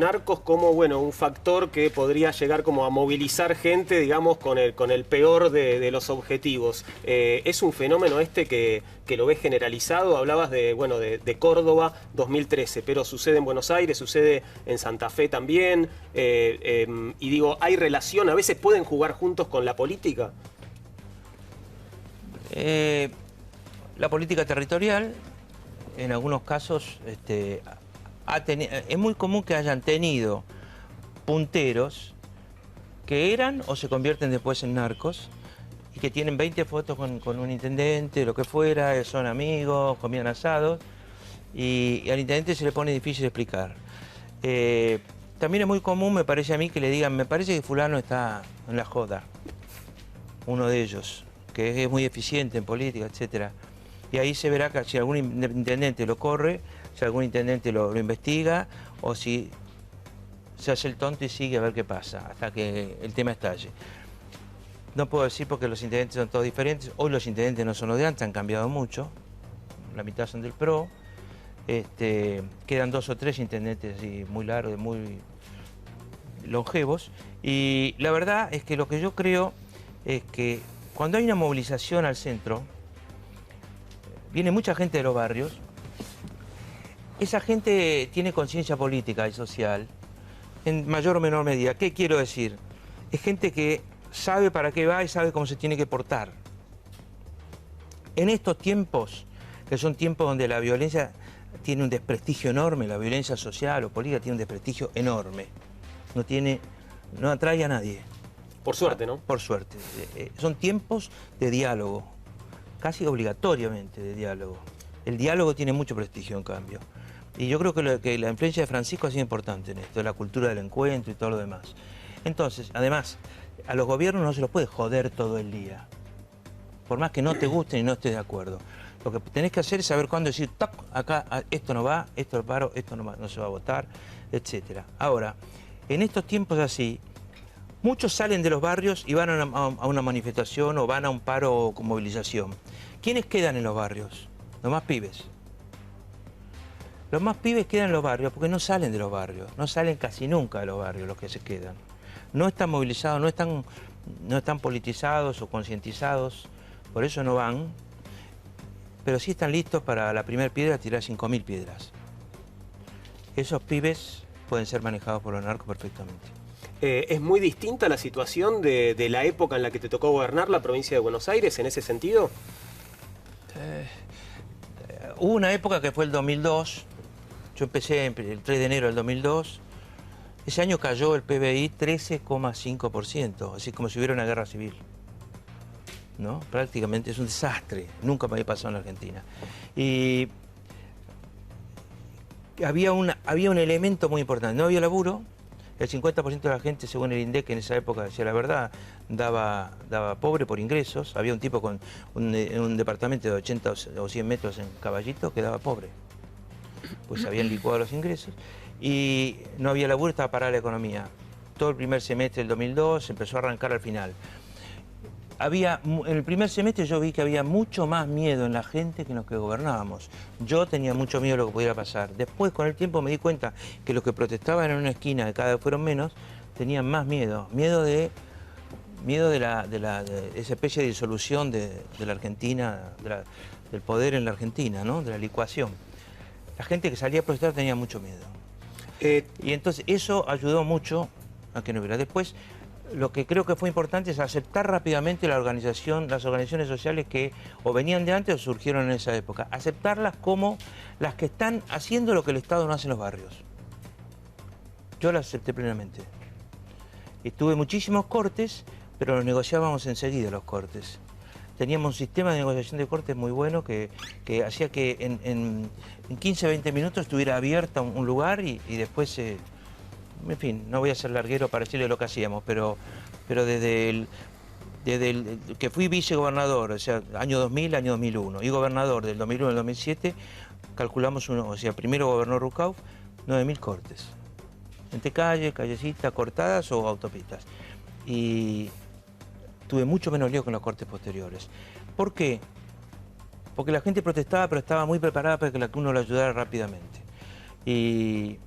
narcos como, bueno, un factor que podría llegar como a movilizar gente, digamos, con el peor de los objetivos. ¿Es un fenómeno este que lo ves generalizado? Hablabas de, bueno, de Córdoba 2013, pero sucede en Buenos Aires, sucede en Santa Fe también. Y digo, ¿hay relación? ¿A veces pueden jugar juntos con la política? La política territorial, en algunos casos, es muy común que hayan tenido punteros que eran o se convierten después en narcos y que tienen 20 fotos con un intendente, lo que fuera, son amigos, comían asados y al intendente se le pone difícil explicar. También es muy común, me parece a mí, que le digan, me parece que fulano está en la joda, uno de ellos, que es muy eficiente en política, etcétera. Y ahí se verá que si algún intendente lo corre, si algún intendente lo investiga, o si se hace el tonto y sigue a ver qué pasa, hasta que el tema estalle. No puedo decir porque los intendentes son todos diferentes. Hoy los intendentes no son los de antes, han cambiado mucho. La mitad son del PRO. Quedan 2 o 3 intendentes así, muy largos, muy longevos. Y la verdad es que lo que yo creo es que cuando hay una movilización al centro, viene mucha gente de los barrios. Esa gente tiene conciencia política y social, en mayor o menor medida. ¿Qué quiero decir? Es gente que sabe para qué va y sabe cómo se tiene que portar. En estos tiempos, que son tiempos donde la violencia tiene un desprestigio enorme, la violencia social o política tiene un desprestigio enorme. No atrae a nadie. Por suerte, ¿no? Por suerte. Son tiempos de diálogo, casi obligatoriamente de diálogo. El diálogo tiene mucho prestigio, en cambio. Y yo creo que la influencia de Francisco ha sido importante en esto, la cultura del encuentro y todo lo demás. Entonces, además, a los gobiernos no se los puede joder todo el día. Por más que no te gusten y no estés de acuerdo. Lo que tenés que hacer es saber cuándo decir, ¡toc! Acá esto no va, esto lo paro, esto no se va a votar, etc. Ahora, en estos tiempos así, muchos salen de los barrios y van a una manifestación o van a un paro con movilización. ¿Quiénes quedan en los barrios? Los más pibes. Los más pibes quedan en los barrios porque no salen de los barrios, no salen casi nunca de los barrios los que se quedan. No están movilizados, no están politizados o concientizados, por eso no van, pero sí están listos para la primera piedra tirar 5.000 piedras. Esos pibes pueden ser manejados por los narcos perfectamente. ¿Es muy distinta la situación de la época en la que te tocó gobernar la provincia de Buenos Aires en ese sentido? Hubo una época que fue el 2002, yo empecé el 3 de enero del 2002, ese año cayó el PBI 13,5%, así como si hubiera una guerra civil, ¿no? Prácticamente es un desastre, nunca me había pasado en la Argentina. Y había un elemento muy importante, no había laburo. El 50% de la gente, según el INDEC, en esa época, decía la verdad, daba pobre por ingresos. Había un tipo con un departamento de 80 o 100 metros en Caballito que daba pobre. Pues habían licuado los ingresos y no había laburo, estaba parada la economía. Todo el primer semestre del 2002 empezó a arrancar al final. En el primer semestre yo vi que había mucho más miedo en la gente que en los que gobernábamos. Yo tenía mucho miedo de lo que pudiera pasar. Después, con el tiempo, me di cuenta que los que protestaban en una esquina, que cada vez fueron menos, tenían más miedo. Miedo de esa especie de disolución de la Argentina, del poder en la Argentina, ¿no? De la licuación. La gente que salía a protestar tenía mucho miedo. Y entonces eso ayudó mucho a que no hubiera. Después, lo que creo que fue importante es aceptar rápidamente las organizaciones sociales que o venían de antes o surgieron en esa época. Aceptarlas como las que están haciendo lo que el Estado no hace en los barrios. Yo las acepté plenamente. Y tuve muchísimos cortes, pero los negociábamos enseguida los cortes. Teníamos un sistema de negociación de cortes muy bueno que hacía que en 15 o 20 minutos estuviera abierta un lugar y después en fin, no voy a ser larguero para decirle lo que hacíamos, pero desde el que fui vicegobernador, o sea, año 2000, año 2001, y gobernador del 2001 al 2007, calculamos o sea, primero gobernó Rucauf, 9.000 cortes. Entre callecitas cortadas o autopistas. Y tuve mucho menos lío con los cortes posteriores. ¿Por qué? Porque la gente protestaba, pero estaba muy preparada para que uno lo ayudara rápidamente. Y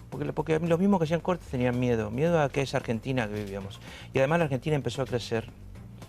Porque los mismos que hacían cortes tenían miedo a que esa Argentina que vivíamos. Y además la Argentina empezó a crecer